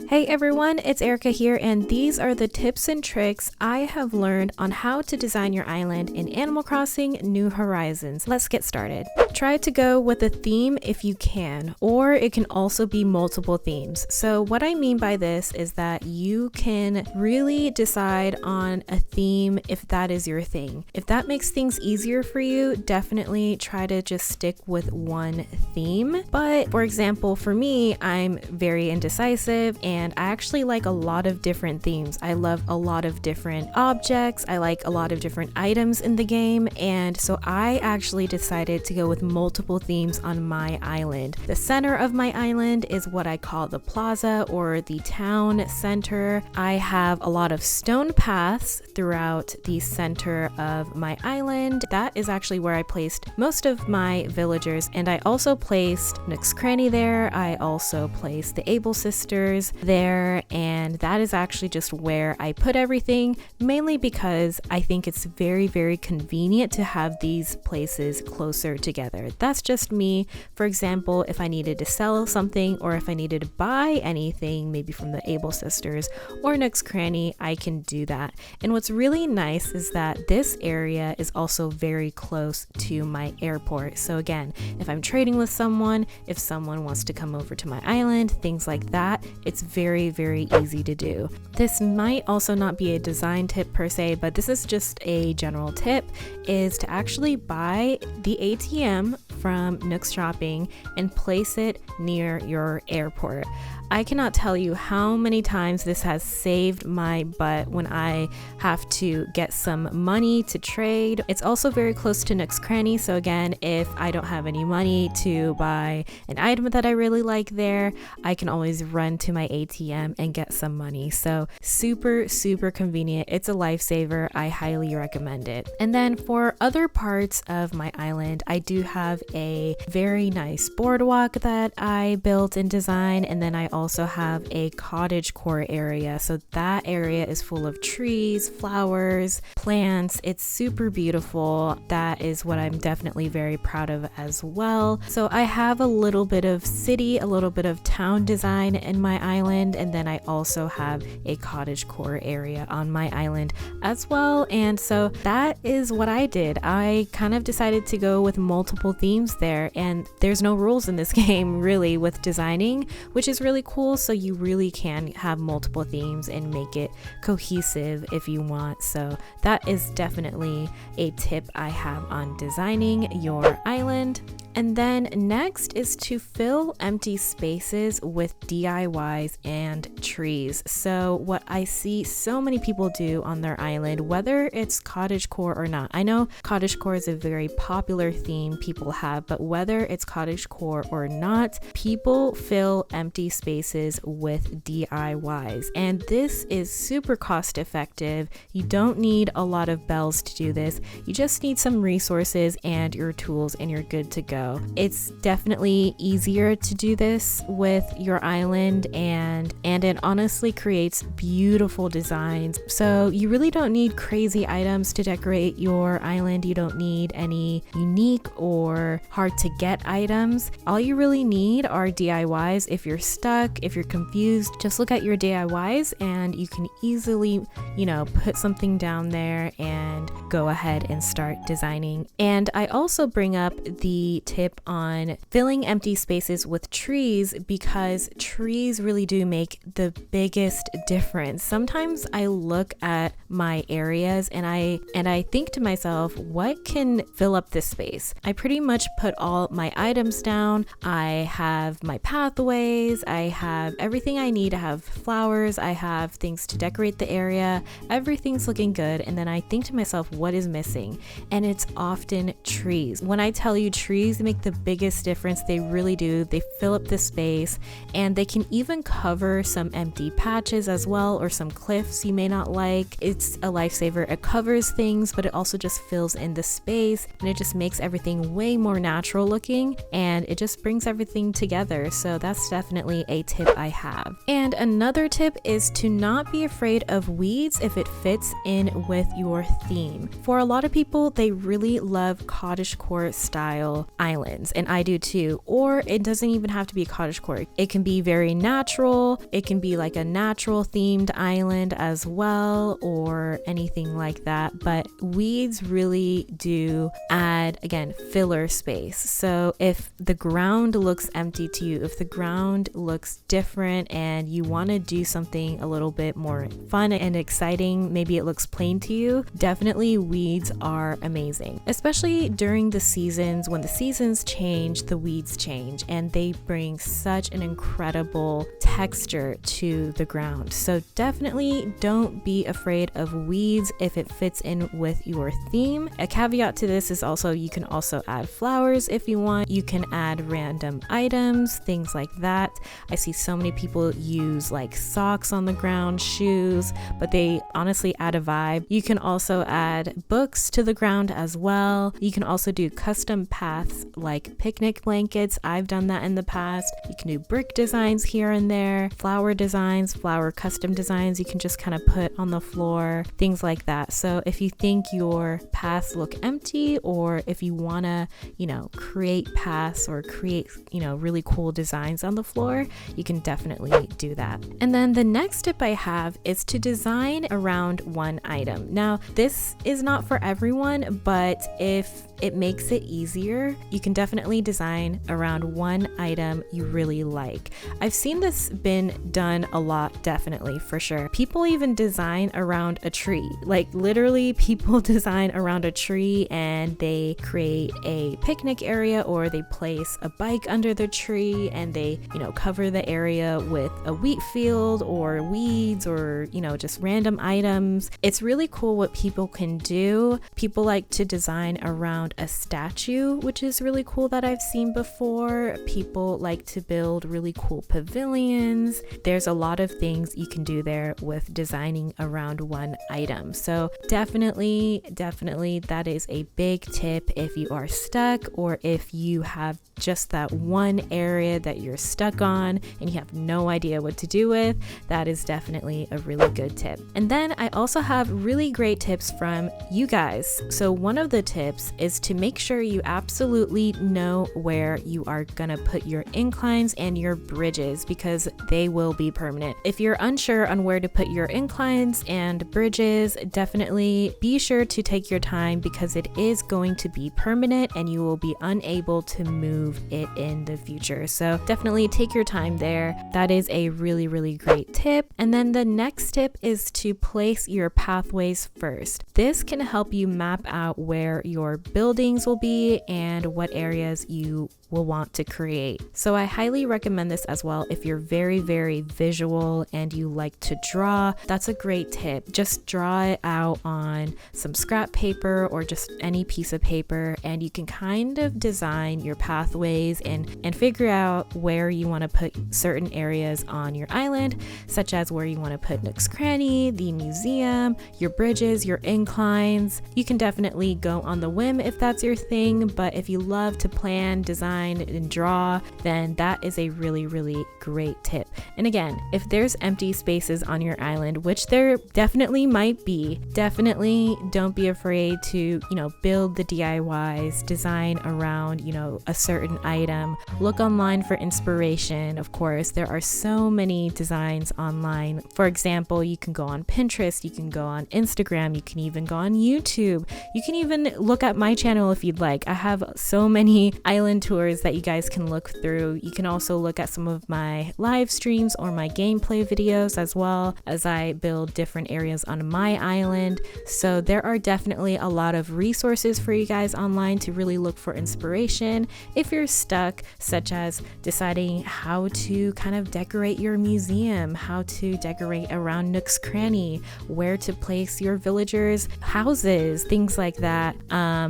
Hey everyone, it's Erica here, and these are the tips and tricks I have learned on how to design your island in Animal Crossing New Horizons. Let's get started. Try to go with a theme if you can, or it can also be multiple themes. So what I mean by this is that you can really decide on a theme if that is your thing. If that makes things easier for you, definitely try to just stick with one theme. But for example, for me, I'm very indecisive and I actually like a lot of different themes. I love a lot of different objects. I like a lot of different items in the game. And so I actually decided to go with multiple themes on my island. The center of my island is what I call the plaza or the town center. I have a lot of stone paths throughout the center of my island. That is actually where I placed most of my villagers. And I also placed Nook's Cranny there. I also placed the Able Sisters there, and that is actually just where I put everything, mainly because I think it's very convenient to have these places closer together. That's just me. For example, if I needed to sell something or if I needed to buy anything, maybe from the Able Sisters or Nook's Cranny, I can do that. And what's really nice is that this area is also very close to my airport. So again, if I'm trading with someone, if someone wants to come over to my island, things like that, it's very easy to do. This might also not be a design tip per se, but this is just a general tip, is to actually buy the ATM from Nook's Shopping and place it near your airport. I cannot tell you how many times this has saved my butt when I have to get some money to trade. It's also very close to Nook's Cranny, so again, if I don't have any money to buy an item that I really like there, I can always run to my ATM and get some money. So super convenient. It's a lifesaver. I highly recommend it. And then for other parts of my island, I do have a very nice boardwalk that I built and designed, and then I also have a cottagecore area. So that area is full of trees, flowers, plants. It's super beautiful. That is what I'm definitely very proud of as well. So I have a little bit of city, a little bit of town design in my island, and then I also have a cottagecore area on my island as well. And so that is what I did. I kind of decided to go with multiple themes there, and there's no rules in this game really with designing, which is really cool. So you really can have multiple themes and make it cohesive if you want. So that is definitely a tip I have on designing your island. And then next is to fill empty spaces with DIYs and trees. So what I see so many people do on their island, whether it's cottagecore or not, I know cottagecore is a very popular theme people have, but whether it's cottagecore or not, people fill empty spaces with DIYs. And this is super cost effective. You don't need a lot of bells to do this. You just need some resources and your tools and you're good to go. It's definitely easier to do this with your island, and it honestly creates beautiful designs. So you really don't need crazy items to decorate your island. You don't need any unique or hard to get items. All you really need are DIYs. If you're stuck, if you're confused, just look at your DIYs and you can easily, put something down there and go ahead and start designing. And I also bring up the tip on filling empty spaces with trees because trees really do make the biggest difference. Sometimes I look at my areas and I think to myself, what can fill up this space? I pretty much put all my items down. I have my pathways. I have everything I need. I have flowers. I have things to decorate the area. Everything's looking good. And then I think to myself, what is missing? And it's often trees. When I tell you trees make the biggest difference, they really do. They fill up the space and they can even cover some empty patches as well, or some cliffs you may not like. It's a lifesaver. It covers things, but it also just fills in the space and it just makes everything way more natural looking and it just brings everything together. So that's definitely a tip I have. And another tip is to not be afraid of weeds if it fits in with your theme. For a lot of people, they really love cottagecore style islands, and I do too. Or it doesn't even have to be cottagecore. It can be very natural. It can be like a natural themed island as well, or anything like that. But weeds really do add, again, filler space. So if the ground looks empty to you, if the ground looks different and you want to do something a little bit more fun and exciting, maybe it looks plain to you, definitely weeds are amazing. Especially during the seasons, when the seasons change, the weeds change, and they bring such an incredible texture to the ground. So definitely don't be afraid of weeds if it fits in with your theme. A caveat to this is also you can also add flowers if you want. You can add random items, things like that. I see so many people use like socks on the ground, shoes, but they honestly add a vibe. You can also add books to the ground as well. You can also do custom paths like picnic blankets. I've done that in the past. You can do brick designs here and there, flower designs, flower custom designs you can just kind of put on the floor, things like that. So if you think your paths look empty, or if you want to, create paths or create, really cool designs on the floor, you can definitely do that. And then the next tip I have is to design around one item. Now, this is not for everyone, but if it makes it easier, you can definitely design around one item you really like. I've seen this been done a lot, definitely, for sure. People even design around a tree. Like literally people design around a tree and they create a picnic area, or they place a bike under the tree and they, cover the area with a wheat field or weeds or, just random items. It's really cool what people can do. People like to design around a statue, which is really cool that I've seen before. People like to build really cool pavilions. There's a lot of things you can do there with designing around one item. So definitely that is a big tip if you are stuck, or if you have just that one area that you're stuck on and you have no idea what to do with. That is definitely a really good tip. And then I also have really great tips from you guys. So one of the tips is to make sure you absolutely know where you are gonna put your inclines and your bridges, because they will be permanent. If you're unsure on where to put your inclines and bridges, definitely be sure to take your time, because it is going to be permanent and you will be unable to move it in the future. So definitely take your time there. That is a really, really great tip. And then the next tip is to place your pathways first. This can help you map out where your buildings will be and what areas you will want to create. So I highly recommend this as well if you're very, very visual and you like to draw. That's a great tip. Just draw it out on some scrap paper or just any piece of paper, and you can kind of design your pathways and figure out where you want to put certain areas on your island, such as where you want to put Nook's Cranny, the museum, your bridges, your inclines. You can definitely go on the whim if that's your thing, but if you love to plan, design, and draw, then that is a really, really great tip. And again, if there's empty spaces on your island, which there definitely might be, definitely don't be afraid to, build the DIYs, design around, a certain item. Look online for inspiration. Of course, there are so many designs online. For example, you can go on Pinterest, you can go on Instagram, you can even go on YouTube. You can even look at my channel if you'd like. I have so many island tours that you guys can look through. You can also look at some of my live streams or my gameplay videos, as well as I build different areas on my island. So there are definitely a lot of resources for you guys online to really look for inspiration if you're stuck, such as deciding how to kind of decorate your museum, how to decorate around Nook's Cranny, where to place your villagers' houses, things like that.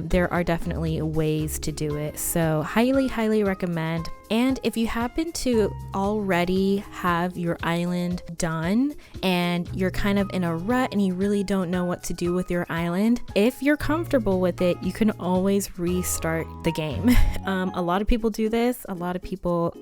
There are definitely ways to do it. So highly recommend. And if you happen to already have your island done and you're kind of in a rut and you really don't know what to do with your island, if you're comfortable with it, you can always restart the game. A lot of people do this. A lot of people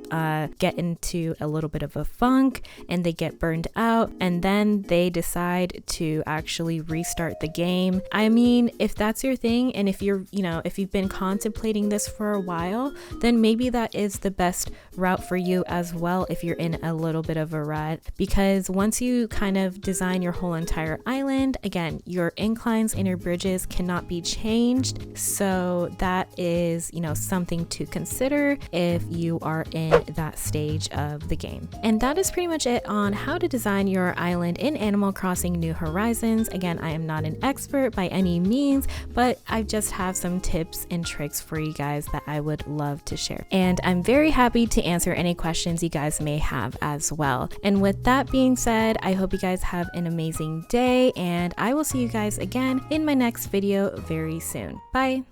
get into a little bit of a funk and they get burned out, and then they decide to actually restart the game. I mean, if that's your thing, and if you've been contemplating this for a while, then maybe that is the best route for you as well if you're in a little bit of a rut, because once you kind of design your whole entire island, again, your inclines and your bridges cannot be changed. So that is, something to consider if you are in that stage of the game. And that is pretty much it on how to design your island in Animal Crossing New Horizons. Again, I am not an expert by any means, but I just have some tips and tricks for you guys that I would love to share. And I'm very happy to answer any questions you guys may have as well. And with that being said, I hope you guys have an amazing day, and I will see you guys again in my next video very soon. Bye.